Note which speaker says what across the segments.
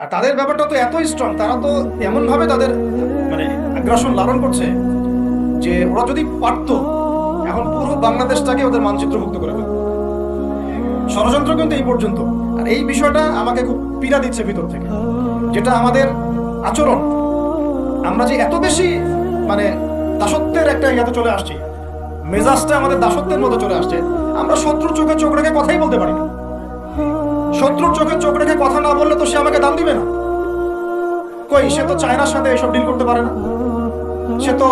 Speaker 1: আর তাদের ব্যাপারটা তো এতই স্ট্রং, তারা তো এমন ভাবে তাদের মানে আগ্রাসন লালন করছে যে ওরা যদি পারতো এখন পুরো বাংলাদেশটাকে ওদের মানচিত্রভুক্ত করে ফেলতো। ষড়যন্ত্র কিন্তু এই পর্যন্ত। আর এই বিষয়টা আমাকে খুব পীড়া দিচ্ছে ভিতর থেকে, যেটা আমাদের আচরণ, আমরা যে এত বেশি মানে দাসত্বের একটা ইয়াতে চলে আসছি, মেজাজটা আমাদের দাসত্বের মতো চলে আসছে। আমরা শত্রুর চোখে চোখ রেখে কথাই বলতে পারি না। শত্রুর চোখে চোখ রেখে কথা না বললে তো সে আমাকে দাম দিবে না। কই, সে তো চায়নার সাথে এসব ডিল করতে পারে না, সে তো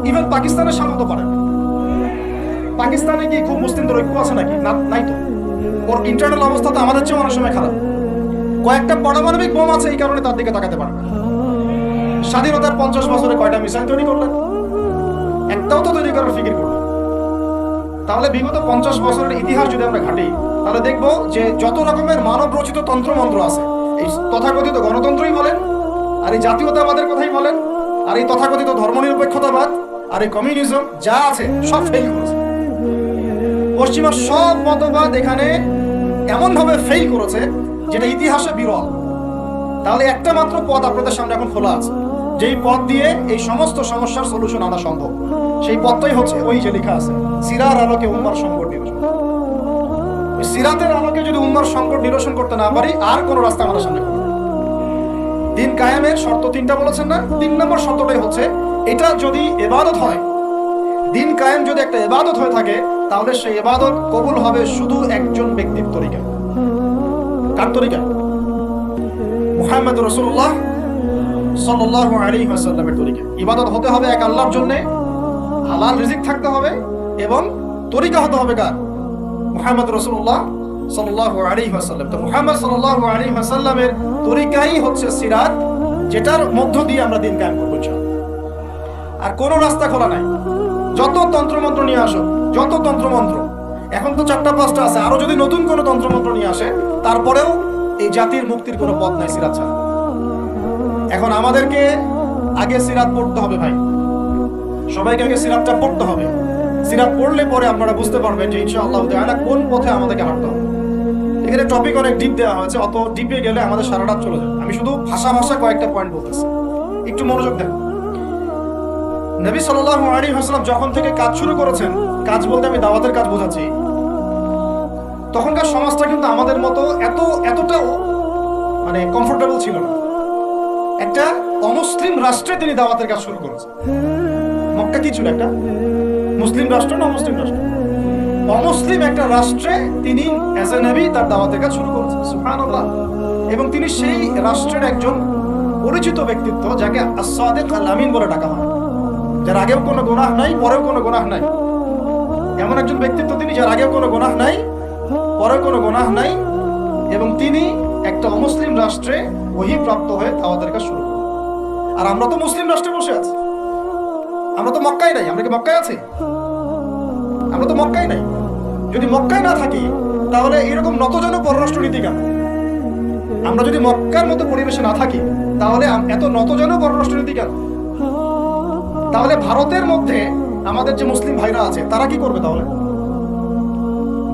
Speaker 1: ইভেন পাকিস্তানের সাথে তো পারে না। পাকিস্তানে কি খুব মুসলিমদের ঐক্য আছে নাকি? নাই তো। ওর ইন্টারনাল অবস্থা তো আমাদের চেয়ে অনেক সময় খারাপ। কয়েকটা পারমাণবিক বোম আছে, এই কারণে তার দিকে তাকাতে পারে না। স্বাধীনতার 50 বছরে কয়টা মিসাইল তৈরি করলেন? একটাও তো তৈরি করার ফিকির করলেন। তাহলে বিগত 50 বছরের ইতিহাস যদি আমরা ঘাঁটি, তাহলে দেখবো যে যত রকমের মানব রচিত তন্ত্রমন্ত্র আছে, এই তথাকথিত গণতন্ত্রই বলেন, আর এই জাতীয়তাবাদের কথাই বলেন, আর এই তথাকথিত ধর্মনিরপেক্ষতাবাদ, আর এই কমিউনিজম যা আছে সব ফেল করেছে। পশ্চিমার সব মতবাদ এখানে এমন ভাবে ফেল করেছে যেটা ইতিহাসে বিরল। তাহলে একটা মাত্র পথ আপনাদের সামনে এখন খোলা আছে, যেই পথ দিয়ে এই সমস্ত সমস্যার সলিউশন আনা সম্ভব। সেই পথটাই হচ্ছে ওই যে লেখা আছে, সিরার আলোকে উম্মার সংকট নিরসন। ওই সিরাতের আলোকে যদি উম্মার সংকট নিরসন করতে না পারি, আর কোন রাস্তা আমাদের সামনে খোলা। দিন কায়েমের শর্ত 3টা বলেছেন না? 3 নম্বর শর্তটাই হচ্ছে এটা যদি ইবাদত হয়, দিন কায়েম যদি একটা ইবাদত হয়ে থাকে, তাহলে সেই ইবাদত কবুল হবে শুধু একজন ব্যক্তির তরিকায়। কার তরিকায়? মুহাম্মদ রাসূলুল্লাহ সাল্লাল্লাহু আলাইহি ওয়াসাল্লামের তরিকায়। ইবাদত হতে হবে এক আল্লাহর জন্য, হালাল রিজিক থাকতে হবে, এবং তরিকা হতে হবে কার? মুহাম্মদ রাসূলুল্লাহ সাল্লাল্লাহু আলাইহি ওয়াসাল্লাম। তো মুহাম্মদ সাল্লাল্লাহু আলাইহি ওয়াসাল্লামের তরিকাই হচ্ছে সিরাত, যেটার মধ্য দিয়ে আমরা দিন কায়েম করব ইনশাআল্লাহ। আর কোনো রাস্তা খোলা নাই। যত তন্ত্রমন্ত্র নিয়ে আসো, যত তন্ত্রমন্ত্র, এখন তো 4টা-5টা আছে, আরো যদি নতুন কোনো তন্ত্রমন্ত্র নিয়ে আসে, তারপরেও এই জাতির মুক্তির কোনো পথ নাই সিরাত ছাড়া। এখন আমাদেরকে আগে সিরাত পড়তে হবে ভাই, সবাইকে আগে সিরাতটা পড়তে হবে। সিরাত পড়লে পরে আপনারা বুঝতে পারবেন যে ইনশাআল্লাহ তাআলা কোন পথে আমাদেরকে হাঁটতে হবে। এখানে টপিক অনেক ডিপ দেওয়া হয়েছে, অত ডিপে গেলে আমাদের সারা রাত চলে যাবে। আমি শুধু ভাষা কয়েকটা পয়েন্ট বলতেছি, একটু মনোযোগ দেন। নবী সাল্লাল্লাহু আলাইহি ওয়াসাল্লাম যখন থেকে কাজ শুরু করেছেন, কাজ বলতে আমি দাওয়াতের কাজ বোঝাচ্ছি, তখনকার সমাজটা কিন্তু আমাদের মতো এতটা মানে কমফোর্টেবল ছিল না। একটা অমুসলিম রাষ্ট্রে তিনি দাওয়াতের কাজ শুরু করেছেন। মক্কা কি ছিল? একটা মুসলিম রাষ্ট্র না অমুসলিম রাষ্ট্র? অমুসলিম একটা রাষ্ট্রে তিনি অ্যাজ এ নবী তার দাওয়াতের কাজ শুরু করেছেন। সুবহানাল্লাহ। এবং তিনি সেই রাষ্ট্রের একজন পরিচিত ব্যক্তিত্ব, যাকে আস-সাদিক আল-আমিন বলে ডাকা হয়, যার আগেও কোনো গুনাহ নাই, পরেও কোনো গুনাহ নাই। এমন একজন ব্যক্তিত্ব তিনি, যার আগেও কোনো গুনাহ নাই, পরেও কোনো গুনাহ নাই, এবং তিনি একটা অমুসলিম রাষ্ট্রে ওহী প্রাপ্ত হয়ে দাওয়াতের কাজ শুরু করেন। আর আমরা তো মুসলিম রাষ্ট্রে বসে আছি, আমরা তো মক্কায় নাই। আমরা কি মক্কায় আছি? আমরা তো মক্কায় নাই। যদি মক্কায় না থাকি, তাহলে এরকম নতজন পররাষ্ট্রনীতি কেন? আমরা যদি মক্কার মতো পরিবেশে না থাকি, তাহলে এত নতজন পররাষ্ট্রনীতি কেন? তাহলে ভারতের মধ্যে আমাদের যে মুসলিম ভাইরা আছে, তারা কি করবে? তাহলে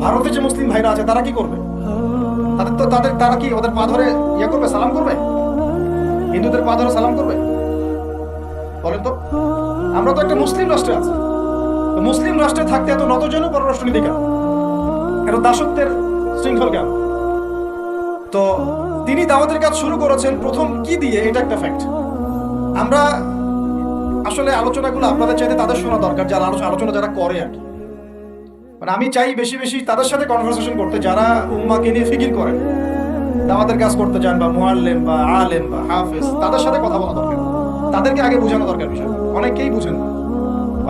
Speaker 1: ভারতের যে মুসলিম ভাইরা আছে, তারা কি করবে? তারা কি ওদের পা ধরে ইয়ে করবে, সালাম করবে? হিন্দুদের পা ধরে সালাম করবে? বলেন তো। আমরা তো একটা মুসলিম রাষ্ট্রে আছি। মুসলিম রাষ্ট্রে থাকতে এত নতজন পররাষ্ট্রনীতি কেন? এত দাসত্বের শৃঙ্খল কেন? তো তিনি দাওয়াতের কাজ শুরু করেছেন প্রথম কি দিয়ে, এটা একটা ফ্যাক্ট। আমরা আসলে আলোচনাগুলো আপনাদের চাইতে তাদের শোনা দরকার, যারা আলোচনা যারা করে আর কি। মানে আমি চাই বেশি বেশি তাদের সাথে কনভারসেশন করতে, যারা উম্মাকে নিয়ে ফিকির করেন, দাওয়াতের কাজ করতে যান, বা মুআল্লিম বা আলেম বা হাফেজ, তাদের সাথে কথা বলা দরকার। তাদেরকে আগে বোঝানো দরকার বিষয়। অনেকেই বুঝেন না।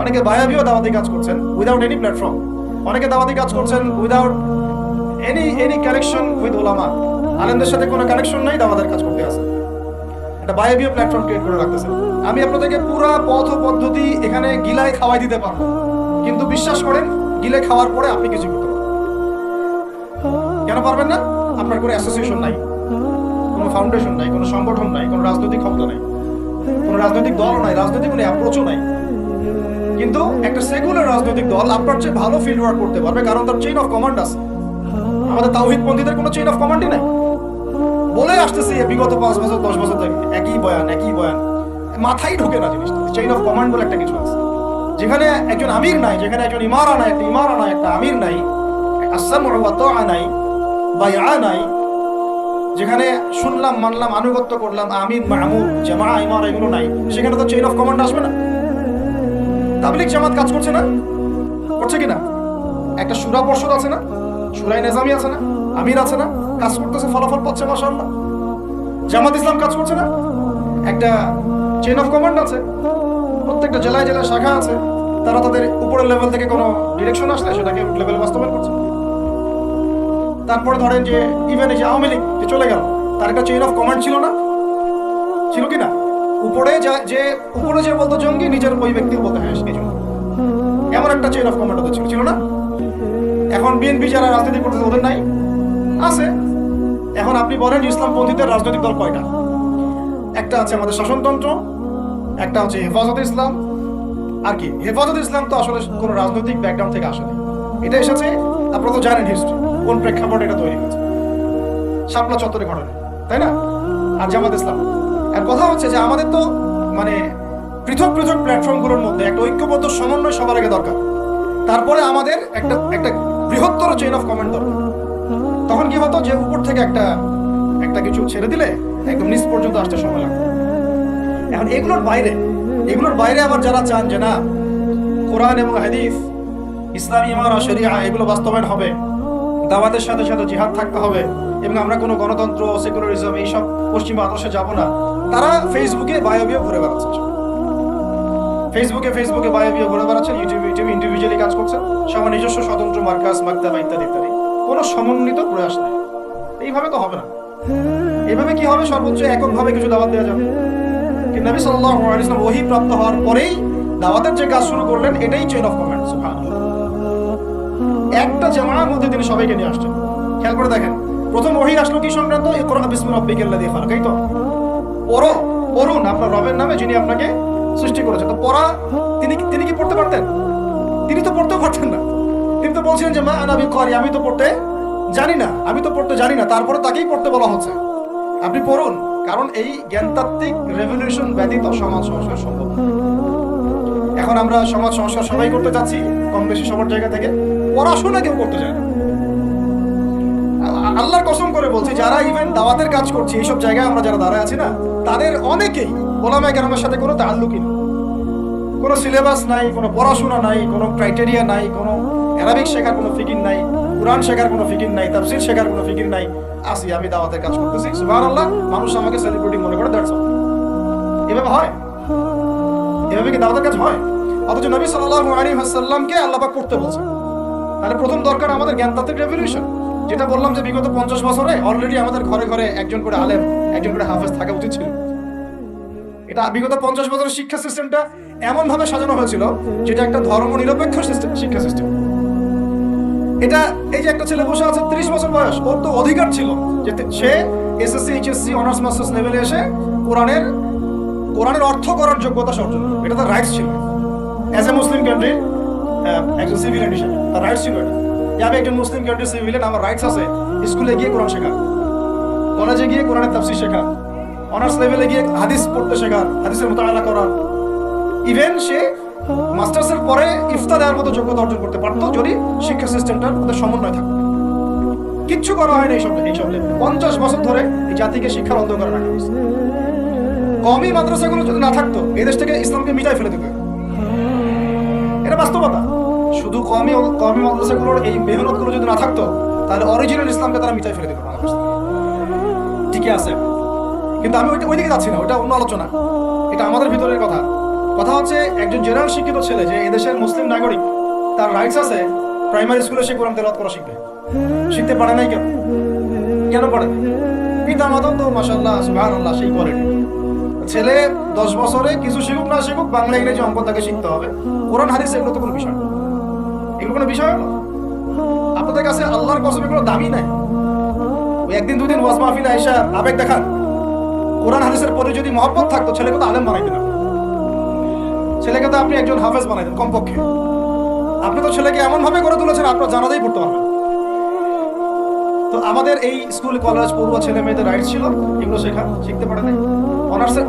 Speaker 1: অনেকে বায়াবিও দাওয়াতি কাজ করছেন উইদাউট এনি প্ল্যাটফর্ম। অনেকে দাওয়াতি কাজ করছেন উইদাউট এনি কানেকশন উইথ উলামা। আলেমদের সাথে কোনো কানেকশন নাই, দাওয়াতের কাজ করতে আছে। একটা বায়াবিও প্ল্যাটফর্ম ক্রিয়েট করে রাখতেছেন। আমি আপনাদেরকে পুরো পথ পদ্ধতি এখানে গিলায় খাওয়াই দিতে পারবো, কিন্তু বিশ্বাস করেন গিলে খাওয়ার পরে আপনি কিছু করতে পারবেন। কেন পারবেন না? আপনার কোনো অ্যাসোসিয়েশন নাই, কোনো ফাউন্ডেশন নাই, কোনো সংগঠন নাই, কোনো রাজনৈতিক ক্ষমতা নাই, কোনো রাজনৈতিক দল নাই, রাজনৈতিক কোনো অ্যাপ্রোচও নাই। কিন্তু একটা সেকুলার রাজনৈতিক দল আপনার চেয়ে ভালো ফিল্ড ওয়ার্ক করতে পারবে, কারণ তার চেইন অফ কমান্ড আছে। আমাদের তাওহীদপন্থীদের কোনো চেইন অফ কমান্ডই নাই। বলে আসতেছি বিগত 5 বছর 10 বছর থেকে একই বয়ান, মাথায় ঢোকে না জিনিসটা। চেইন অফ কমান্ড বলে একটা কিছু আছে, যেখানে একজন আমির নাই, যেখানে একজন ইমারা নাই, একটা আমির নাই, আসসামু ওয়া তাআ নাই, বাইআ নাই, যেখানে শুনলাম মানলাম আনুগত্য করলাম, আমির মামুর জামা ইমারা এগুলো নাই, সেখানে তো চেইন অফ কমান্ড আসবে না। তাবলীগ জামাত কাজ করছে না, করছে কিনা? একটা শুরা পর্ষদ আছে না, শুরাই নিজামি আছে না, আমির আছে না, কাজ করতেছে, ফলাফল পাচ্ছে মাশাআল্লাহ। জামাত ইসলাম কাজ করছে না, একটা চেইন অফ কমান্ড আছে, প্রত্যেকটা জেলায় জেলায় শাখা আছে, তারা তাদের উপরের লেভেল থেকে কোনো ডিরেকশন আসলে সেটাকে লেভেলে বাস্তবায়ন করছে। তারপরে ধরেন যে ইভেন এই যে আওয়ামী লীগ যে চলে গেল, তার একটা চেইন অফ কমান্ড ছিল না, ছিল কি না? উপরে যে বলতো জঙ্গি, নিজের ওই ব্যক্তি বলতে হ্যাঁ সেই জঙ্গি, এমন একটা চেইন অফ কমান্ড ওদের ছিল না? এখন বিএনপি যারা রাজনীতি করতেছে ওদের নাই, আছে। এখন আপনি বলেন ইসলামপন্থীদের রাজনৈতিক দল কয়টা? একটা আছে আমাদের শাসনতন্ত্র, একটা হচ্ছে হেফাজতে ইসলাম, আর কি হেফাজতে ইসলাম তো আসলে কোনো রাজনৈতিক ব্যাকগ্রাউন্ড থেকে আসেনি, এটা এসেছে আপনারা তো জানেন হিস্ট্রি, কোন প্রেক্ষাপটে এটা তৈরি হয়েছে, শাপলা চত্বরে ঘটনা, তাই না? আর জামাত ইসলাম। আর কথা হচ্ছে যে আমাদের তো মানে পৃথক পৃথক প্ল্যাটফর্মগুলোর মধ্যে একটা ঐক্যবদ্ধ সমন্বয় সবার আগে দরকার, তারপরে আমাদের একটা বৃহত্তর চেইন অফ কমান্ড দরকার। তখন কি হতো যে উপর থেকে একটা কিছু ছেড়ে দিলে একদম নিচ পর্যন্ত আসতে সময় লাগবে। এখন এগুলোর বাইরে আবার যারা চান যে না কোরআন এবং হাদিস, ইসলামী ইমারা শরিয়া এগুলো বাস্তবায়ন হবে, দাওয়াতের সাথে সাথে জিহাদ থাকতে হবে, এবং আমরা কোনো গণতন্ত্র সেকুলারিজম এইসব পশ্চিমা আদর্শে যাব না, তারা ফেসবুকে বায়োবিও ঘুরে বেড়াচ্ছে, ফেসবুকে বায়োবিও ঘুরে বেড়াচ্ছেন, ইউটিউবে ইন্ডিভিজুয়ালি কাজ করছেন, সবার নিজস্ব স্বতন্ত্র মার্কাজ মাকতাবা ইত্যাদি ইত্যাদি, কোনো সমন্বিত প্রয়াস নেই। এইভাবে তো হবে না। এইভাবে কি হবে? সর্বোচ্চ এককভাবে কিছু দাওয়াত দেওয়া যাবে। কিন্তু নবী সাল্লাল্লাহু আলাইহি ওয়াসাল্লাম ওহী প্রাপ্ত হওয়ার পরেই দাওয়াতের যে কাজ শুরু করলেন, এটাই চেইন অফ কমান্ড। সুবহানাল্লাহ। একটা জামাআর মধ্যে তিনি সবাইকে নিয়ে আসছেন। খেয়াল করে দেখেন, প্রথম ওহী আসলো কি সংক্রান্ত? ইকরা বিসমি রাব্বিকাল্লাযী খালাক, এই তো পড়ুন আপনার রবের নামে যিনি আপনাকে সৃষ্টি করেছেন। তো পড়া তিনি কি পড়তে পারতেন? তিনি তো পড়তেও পারতেন না। তিনি তো বলছিলেন যে মা আনা বিকারি, আমি তো পড়তে জানি না, তারপরে তাকেই পড়তে বলা হচ্ছে। আপনি পড়ুন, কারণ এই জ্ঞানতাত্ত্বিক রেভলিউশন ব্যতীত সমাজ সংস্কার সম্ভব। এখন আমরা সমাজ সংস্কার সবাই করতে চাচ্ছি কম বেশি সবার জায়গা থেকে, পড়াশোনা কেউ করতে চায় না। আল্লাহর কসম করে বলছি, যারা ইভেন দাওয়াতের কাজ করছি এইসব জায়গায় আমরা যারা দাঁড়ায় আছি না, তাদের অনেকেই ওলামায়ে কেরামের সাথে কোনো তাআল্লুকই নেই, কোনো সিলেবাস নাই, কোনো পড়াশোনা নাই, কোনো ক্রাইটেরিয়া নাই, কোনো আরবিক শেখার কোনো ফিকির নাই, কুরআন শেখার কোনো ফিকির নাই, তাফসীর শেখার কোনো ফিকির নাই। আমি দাওয়াতের কাজ করতেছি, সুবহানাল্লাহ, মানুষ আমাকে সেলিব্রিটি মনে করে, দ্যাটস অল। এভাবে হয়? এভাবে কি দাওয়াতের কাজ হয়? অথচ নবী সাল্লাল্লাহু আলাইহি ওয়াসাল্লামকে আল্লাহ পাক পড়তে বলছেন। তাহলে প্রথম দরকার আমাদের জ্ঞানতাত্ত্বিক রেভলিউশন, যেটা বললাম যে বিগত 50 বছরে অলরেডি আমাদের ঘরে ঘরে একজন করে আলেম, একজন করে হাফেজ থাকা উচিত ছিল। এটা বিগত 50 বছরের শিক্ষা সিস্টেমটা এমন ভাবে সাজানো হয়েছিল যেটা একটা ধর্ম নিরপেক্ষ শিক্ষা সিস্টেম। এটা এই যে একটা ছেলে বসে আছে 30 বছর বয়স, ওর তো অধিকার ছিল যে সে এসএসসি এইচএসসি অনার্স মাস্টার্স লেভেলে এসে কোরআনের অর্থ করার যোগ্যতা অর্জন, এটা তার রাইটস ছিল। অ্যাজ এ মুসলিম কান্ট্রি একজন সিভিলিয়ান হিসেবে তার রাইটস ছিল এটা, যে আমি একজন মুসলিম কান্ট্রি সিভিলিয়ান, আমার রাইটস আছে স্কুলে গিয়ে কোরআন শেখা, কলেজে গিয়ে কোরআনের তাফসীর শেখা, অনার্স লেভেলে গিয়ে হাদিস পড়তে শেখা, হাদিসের মুতাআলা করা। ইভেন সে মাস্টার্সের পরে ইফতা দেওয়ার মতো যোগ্যতা অর্জন করতে পারতো যদি শিক্ষা সিস্টেমটার মধ্যে সমন্বয় থাকতো। কিচ্ছু করা হয়নি এইসব 50 বছর ধরে এই জাতিকে শিক্ষার অন্ধকারে রাখা হয়েছে। কওমি মাদ্রাসাগুলো যদি না থাকতো, এই দেশ থেকে ইসলামকে মিটাই ফেলে দিত। এটা বাস্তবতা। শুধু কওমি মাদ্রাসাগুলোর এই মেহনতগুলো যদি না থাকতো, তাহলে অরিজিনাল ইসলামকে তারা মিটাই ফেলে দিত। ঠিকই আছে, কিন্তু আমি ওইদিকে যাচ্ছি না, ওটা অন্য আলোচনা। এটা আমাদের ভিতরের কথা হচ্ছে একজন জেনারেল শিক্ষিত ছেলে যে এদেশের মুসলিম নাগরিক, তার রাইটস আছে প্রাইমারি স্কুলে সে কোরআন তেলাওয়াত করা শিখতে পারে নাই। কেন পারে? পিতা মাতাও তো মাশাআল্লাহ সুবহানাল্লাহ সেই করেন। ছেলে 10 বছরে কিছু শিখুক না শিখুক, বাংলা ইংরেজি অঙ্ক তাকে শিখতে হবে। কোরআন হাদিস এগুলো তো কোনো বিষয় না, এগুলো কোনো বিষয় না। আপনাদের কাছে আল্লাহর কসম এগুলো দামি নাই। ওই একদিন দুদিন ওয়াজ মাহফিলে আয়েশা আবেগ দেখান, কোরআন হাদিসের পরে যদি মহব্বত থাকতো ছেলেকে তো আলেম বানাইতেন, ছেলেকে তো আপনি একজন হাফেজ বানাইতেন কমপক্ষে। আপনি তো ছেলেকে এমন ভাবে করে তুলেছেন আপনার জানাজাই পড়তে পারবেন। তো আমাদের এই স্কুল কলেজ পড়ুয়া ছেলে মেয়েদের রাইট ছিল এগুলো শিখতে পারে নাই।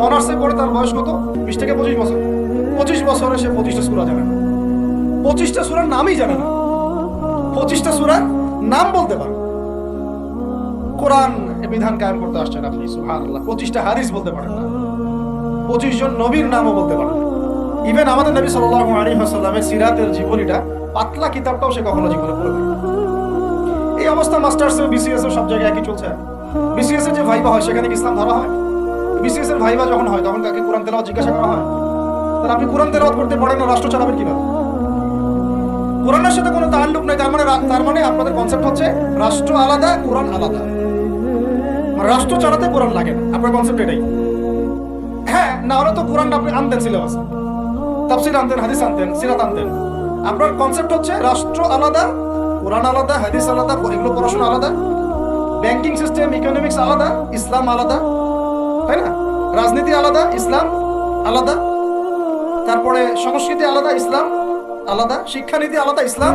Speaker 1: অনার্সে পড়ে তার বয়স কত? 20 থেকে 25 বছর। 25 বছরে সে 25টা সূরা জানে না, 25টা সূরার নামই জানে না, 25টা সূরার নাম বলতে পারে। কোরআন বিধান কায়েম করতে আসছেন আপনি, সুবহানাল্লাহ, 25টা হাদিস বলতে পারেন না, 25 জন নবীর নামও বলতে পারেন না। ইভেন আমাদের নবী সাল্লাল্লাহু আলাইহি ওয়াসাল্লামের সিরাতের জীবনীটা, পাতলা কিতাবটাও সে কখনো জীবনে পড়ে নাই। এই অবস্থা মাস্টার্স এ, বিসিএস এ সব জায়গায় একই চলছে। বিসিএস এর যে ভাইবা হয় সেখানে কি ইসলাম ধরা হয়? বিসিএস এর ভাইবা যখন হয় তখন তাকে কোরআন তেলাওয়াত জিজ্ঞাসা করা হয়? তাহলে আপনি কোরআন তেলাওয়াত করতে পারেন না, রাষ্ট্র চালাবেন কিভাবে? কোরআনের সাথে কোনো তাল্লুক নাই। তার মানে আপনাদের কনসেপ্ট হচ্ছে রাষ্ট্র আলাদা, কোরআন আলাদা। মানে রাষ্ট্র চালাতে কোরআন লাগে না, আপনার কনসেপ্ট এটাই। হ্যাঁ, না হলে তো কোরআন আপনি আনতেন, সিলেবাস তাফসীর আনতেন, হাদিস আনতেন, সিরাত আনতেন। আপনার কনসেপ্ট হচ্ছে রাষ্ট্র আলাদা, কোরআন আলাদা, হাদিস আলাদা, এগুলো পড়াশোনা আলাদা, ব্যাংকিং সিস্টেম, ইকোনমিক্স আলাদা, ইসলাম আলাদা, তাই না? রাজনীতি আলাদা, ইসলাম আলাদা, তারপরে সংস্কৃতি আলাদা, ইসলাম আলাদা, শিক্ষানীতি আলাদা, ইসলাম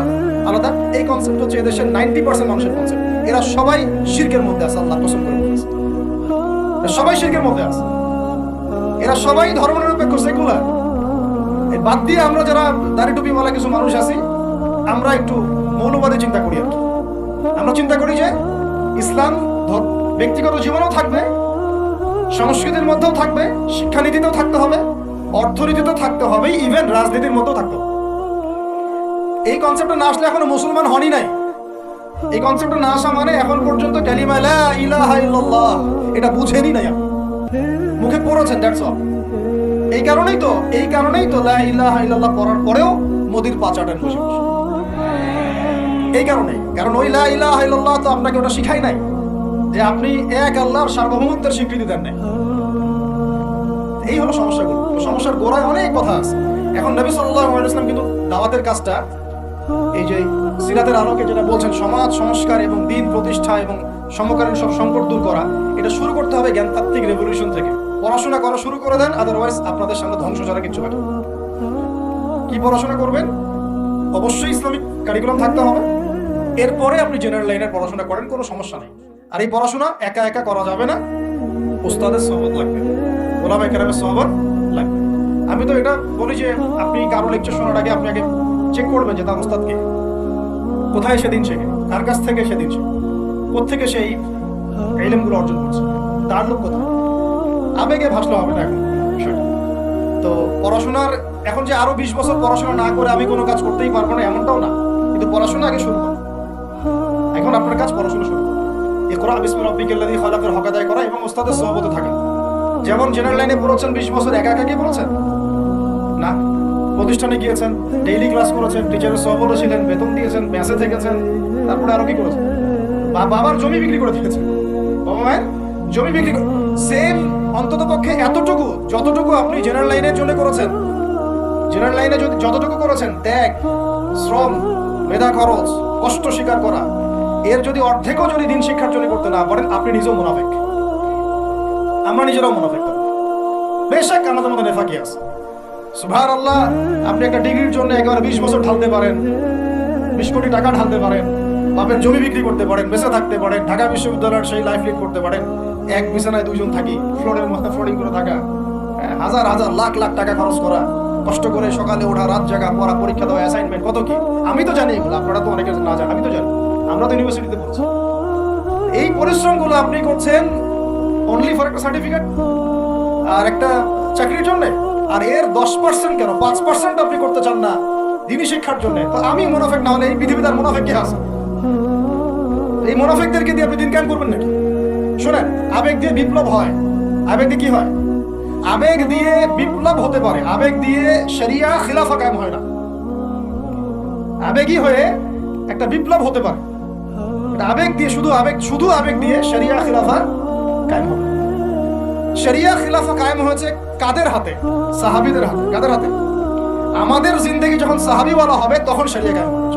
Speaker 1: আলাদা। এই কনসেপ্ট হচ্ছে এদেশের 90% মানুষের কনসেপ্ট। এরা সবাই শিরকের মধ্যে আছে, আল্লাহ কসম করে বলতেছে, সবাই শিরকের মধ্যে আছে। এরা সবাই ধর্মনিরপেক্ষ, সেকুলার। বাদ দিয়ে আমরা যারা দাড়ি টুপি বলা কিছু মানুষ আছি, আমরা একটু মৌলবাদী চিন্তা করি আর কি। আমরা চিন্তা করি যে ইসলাম ব্যক্তিগত জীবনেও থাকবে, সংস্কৃতির মধ্যেও থাকবে, শিক্ষানীতিতেও থাকতে হবে, অর্থনীতিতেও থাকতে হবে, ইভেন রাজনীতির মধ্যেও থাকতে হবে। এই কনসেপ্টটা না আসলে এখনো মুসলমান হনই নাই। এই কনসেপ্টটা না আসা মানে এখন পর্যন্ত কালিমা লা ইলাহা ইল্লাল্লাহ এটা বুঝেনি নাই, মুখে পড়েছেন, দ্যাটস অল। এই কারণেই তো লা ইলাহা ইল্লাল্লাহ পড়ার পরেও মোদির পাচাটান বসে বসে। এই কারণ ওই লা ইলাহা ইল্লাল্লাহ তো আপনাকে ওটা শিখাই নাই যে আপনি এক আল্লাহর সার্বভৌমত্বের স্বীকৃতি দেন নাই। এই হলো সমস্যাগুলো। সমস্যার গোড়ায় অনেক কথা আছে। এখন নবী সাল্লাল্লাহু আলাইহি ওয়াসাল্লাম কিন্তু দাওয়াতের কাজটা, এই যে সিরাতের আলোকে যেটা বলছেন, সমাজ সংস্কার এবং দিন প্রতিষ্ঠা এবং সমকালীন সব সংকট দূর করা, এটা শুরু করতে হবে জ্ঞানতাত্ত্বিক রেভলিউশন থেকে। পড়াশোনা করা শুরু করে দেন, আদারওয়াইজ আপনাদের সামনে ধ্বংস ছাড়া কিছু বাকি। কি পড়াশোনা করবেন? অবশ্যই ইসলামিক কারিকুলাম থাকতে হবে। এরপরে আপনি জেনারেল লাইনের পড়াশোনা করেন, কোনো সমস্যা নেই। আর এই পড়াশোনা একা একা করা যাবে না, উস্তাদের সহবত লাগবে, ওলামায়ে কেরামের সহবত লাগবে। আমি তো এটা বলি যে আপনি কারো লেকচার শোনার আগে আপনি আগে চেক করবেন যে তার উস্তাদ কে, কোথায় সেদিন শেখে, কার কাছ থেকে সেদিন শেখে, কোত্থেকে সেই ইলমগুলো অর্জন করছে, তার লোক কোথায়। আবেগে ভাসলে হবে না এখন বিষয়টা। তো পড়াশোনার এখন যে আরো 20 বছর পড়াশোনা না করে আমি কোনো কাজ করতেই পারবো না এমনটাও না, কিন্তু পড়াশোনা আগে শুরু করুন। এখন আপনার কাজ পড়াশোনা শুরু করুন। ইকরা বিসমি রাব্বিকাল্লাযী খালাকের হক আদায় করা এবং উস্তাদের সহবতে থাকা। যেমন জেনারেল লাইনে পড়েছেন 20 বছর একা একা কি পড়েছেন না, প্রতিষ্ঠানে গিয়েছেন, ডেইলি ক্লাস করেছেন, টিচারের সহবতে ছিলেন, বেতন দিয়েছেন, মেসে থেকেছেন, তারপরে আরো কি করেছেন? বাবার জমি বিক্রি করে দিয়েছেন, বাবা মায়ের জমি বিক্রি করে। সেম অন্তত পক্ষে এতটুকু যতটুকু আপনি জেনারেল লাইনের জন্য করেছেন, জেনারেল লাইনে যদি যতটুকু করেছেন, ত্যাগ, শ্রম, মেধা খরচ, কষ্ট স্বীকার করা, এর যদি অর্ধেকও যদি দিন শিক্ষার জন্য করতে না পারেন, আপনি নিজেও মুনাফিক। আমরা নিজেরাও মুনাফিক। বেশক আমাদের মধ্যে নেফাকি আছে, সুবহানাল্লাহ। আপনি একটা ডিগ্রির জন্য একেবারে 20 বছর ঢালতে পারেন, 20 কোটি টাকা ঢালতে পারেন, বাপের জমি বিক্রি করতে পারেন, বেঁচে থাকতে পারেন, ঢাকা বিশ্ববিদ্যালয়ের সেই লাইফ লিড করতে পারেন, এক বিছানায় 2 জন থাকি, ফ্লোরের মধ্যে ফ্লোরিং করে থাকা, হাজার হাজার লাখ লাখ টাকা খরচ করা, কষ্ট করে সকালে ওঠা, রাত জাগা, পড়া, পরীক্ষা দেওয়া, অ্যাসাইনমেন্ট, কত কি। আমি তো জানি এগুলো, আপনারা তো অনেকে না জানেন, আমি তো জানি, আমরা তো ইউনিভার্সিটিতে পড়ছি। এই পরিশ্রমগুলো আপনি করছেন অনলি ফর একটা সার্টিফিকেট আর একটা চাকরির জন্য, আর এর 10% কেন 5% আপনি করতে চান না দিনই শিক্ষার জন্য। তো আমি মুনাফিক না হলে এই পৃথিবীতে আর মুনাফিক কে আছে? এই মুনাফিকদেরকে দিয়ে আপনি দিন কায়েম করবেন নাকি? শোনেন, আবেগ দিয়ে বিপ্লব হয়। আবেগ দিয়ে কি হয়? আবেগ দিয়ে বিপ্লব হতে পারে, আবেগ দিয়ে শরিয়া খিলাফা কায়েম হয় না। আবেগী হয়ে একটা বিপ্লব হতে পারে, আবেগ দিয়ে শুধু আবেগ দিয়ে শরিয়া খিলাফা কায়েম হবে। শরিয়া খিলাফা কায়েম হয়েছে কাদের হাতে? সাহাবীদের হাতে। কাদের হাতে? আমাদের জিন্দেগি যখন সাহাবীওয়ালা হবে তখন শরিয়া কায়েম হবে।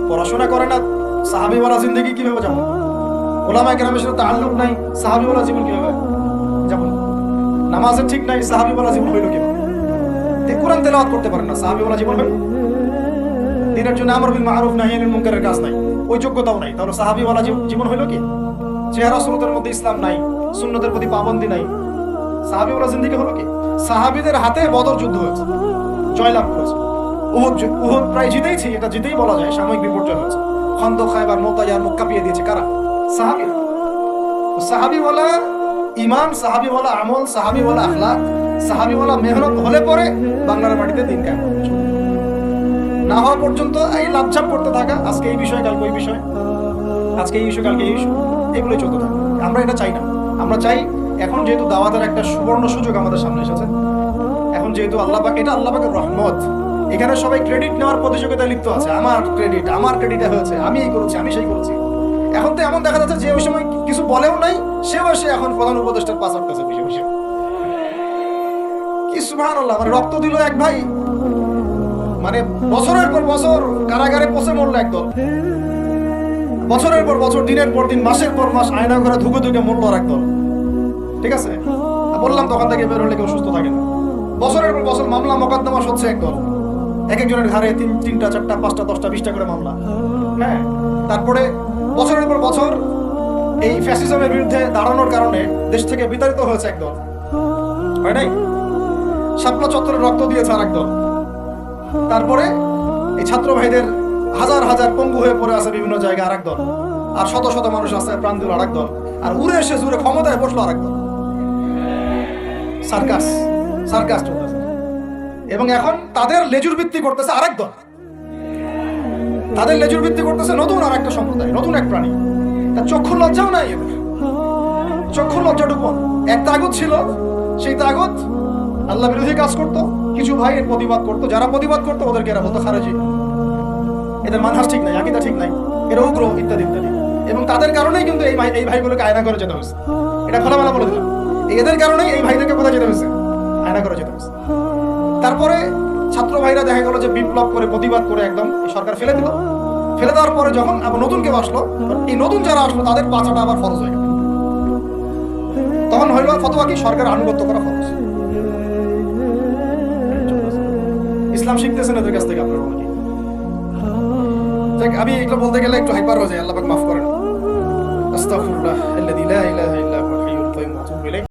Speaker 1: পড়াশোনা করে না, সাহাবীওয়ালা জিন্দেগি কিভাবে যাবো? ওলামায়ে কেরামের সাথে তাআল্লুক নাই, সাহাবীওয়ালা জীবন কিভাবে যাবো? নামাজের ঠিক নাই, সাহাবীওয়ালা জীবন হইল কিভাবে? কোরআন তেলাওয়াত করতে পারেন না, সাহাবীওয়ালা জীবন হইল? দিনের জন্য আমর বিল মারুফ নাহি আনিল মুনকারের কাজ নাই, ওই যোগ্যতাও নাই, তাহলে সাহাবিওয়ালা জীবন হইলো কি? চেহারা সুন্নতের মধ্যে ইসলাম নাই, সুন্নতের প্রতি পাবন্দি নাই, সাহাবিওয়ালা জিন্দেগি হলো কি? সাহাবিদের হাতে বদর যুদ্ধ হয়েছে, জয়লাভ করেছে। উহুদ প্রায় জিতেইছি, এটা জিতেই বলা যায়, সাময়িক বিপর্যয় হয়েছে। খন্দক, খায়বার, মুতায়ার মুখ কাঁপিয়ে দিয়েছে কারা? সাহাবীরা। সাহাবিওয়ালা ইমান, সাহাবিওয়ালা আমল, সাহাবিওয়ালা আখলাক, সাহাবিওয়ালা মেহনত হলে পরে বাংলার মাটিতে দিন কায়েম হবে। না হওয়া পর্যন্ত এই লাভঝাপ করতে থাকা, আজকে এই বিষয় কালকে ওই বিষয়, আজকে এই ইস্যু কালকে এই ইস্যু, এগুলোই চলতে থাকে। আমরা এটা চাই না। আমরা চাই এখন যেহেতু দাওয়াতের একটা সুবর্ণ সুযোগ আমাদের সামনে এসেছে, এখন যেহেতু আল্লাহ পাক, এটা আল্লাহ পাকের রহমত, এখানে সবাই ক্রেডিট নেওয়ার প্রতিযোগিতায় লিপ্ত আছে। আমার ক্রেডিট হয়েছে, আমি এই করেছি, আমি সেই করেছি। এখন তো এমন দেখা যাচ্ছে যে ওই সময় কিছু বলেও নাই, সেও এসে এখন প্রধান উপদেষ্টার পাস আটকাছে বসে বসে। কি সুবহানাল্লাহ! মানে রক্ত দিল এক ভাই, মানে বছরের পর বছর কারাগারে পচে মরলো একদল, বছরের পর বছর, দিনের পর দিন, মাসের পর মাস আয়না করে ধুকে ধুকে মরলো আর একদল। ঠিক আছে, বললাম তখন থেকে বের হলে কেউ সুস্থ থাকে না। বছরের পর বছর মামলা মোকদ্দমা হচ্ছে একদল, এক একজনের ঘরে 3টা 4টা 5টা 10টা 20টা করে মামলা। হ্যাঁ, তারপরে বছরের পর বছর এই ফ্যাসিজমের বিরুদ্ধে দাঁড়ানোর কারণে দেশ থেকে বিতাড়িত হয়েছে একদল, হয় নাই? শাপলা চত্বরে রক্ত দিয়েছে আর একদল। তারপরে এই ছাত্র ভাইদের হাজার হাজার পঙ্গু হয়ে পড়ে আছে বিভিন্ন জায়গায় আর একদল, আর শত শত মানুষ আছে প্রাণ দিল আর একদল, আর উড়ে এসে জুড়ে ক্ষমতায় বসলো আর একদল। সার্কাস চলতেছে। এবং এখন তাদের লেজুর ভিত্তি করতেছে আরেক দল, তাদের লেজুর ভিত্তি করতেছে নতুন আর একটা সম্প্রদায়, নতুন এক প্রাণী। তার চক্ষু লজ্জাও নাই এদের, চক্ষু লজ্জাটুকু। এক তাগুত ছিল, সেই তাগুত আল্লাহ বিরোধী কাজ করতো, কিছু ভাই এর প্রতিবাদ করতো, যারা প্রতিবাদ করতো ওদেরকে এরা বলতো খারেজি, এদের মানহাজ ঠিক নাই, আকীদা ঠিক নাই, এরা উগ্র, ইত্যাদি ইত্যাদি। এবং তাদের কারণেই কিন্তু এই ভাইগুলোকে আয়না করে যেতে হয়েছে। এটা খোলামেলা বলে দিলাম, এদের কারণেই এই ভাইদেরকে কোথায় যেতে হয়েছে? আয়না করে যেতে হয়েছে। তারপরে ছাত্র ভাইরা দেখা গেল যে বিপ্লব করে, প্রতিবাদ করে একদম সরকার ফেলে দিল। ফেলে দেওয়ার পরে যখন আবার নতুন কেউ আসলো, এই নতুন যারা আসলো তাদের বাঁচাটা আবার ফরজ হয়ে গেল। তখন হইল ফতোয়া কি? সরকার আনুগত্য করা ফরজ। ইসলাম শিখতেছেন এদের কাছ থেকে আপনারা অনেকে। আমি এগুলো বলতে গেলে একটু হাইপার হয়ে যায়, আল্লাহ পাক মাফ করেন। আস্তাগফিরুল্লাহ আল্লাযী লা ইলাহা ইল্লা হুয়াল হাইয়ুল কাইয়্যুম।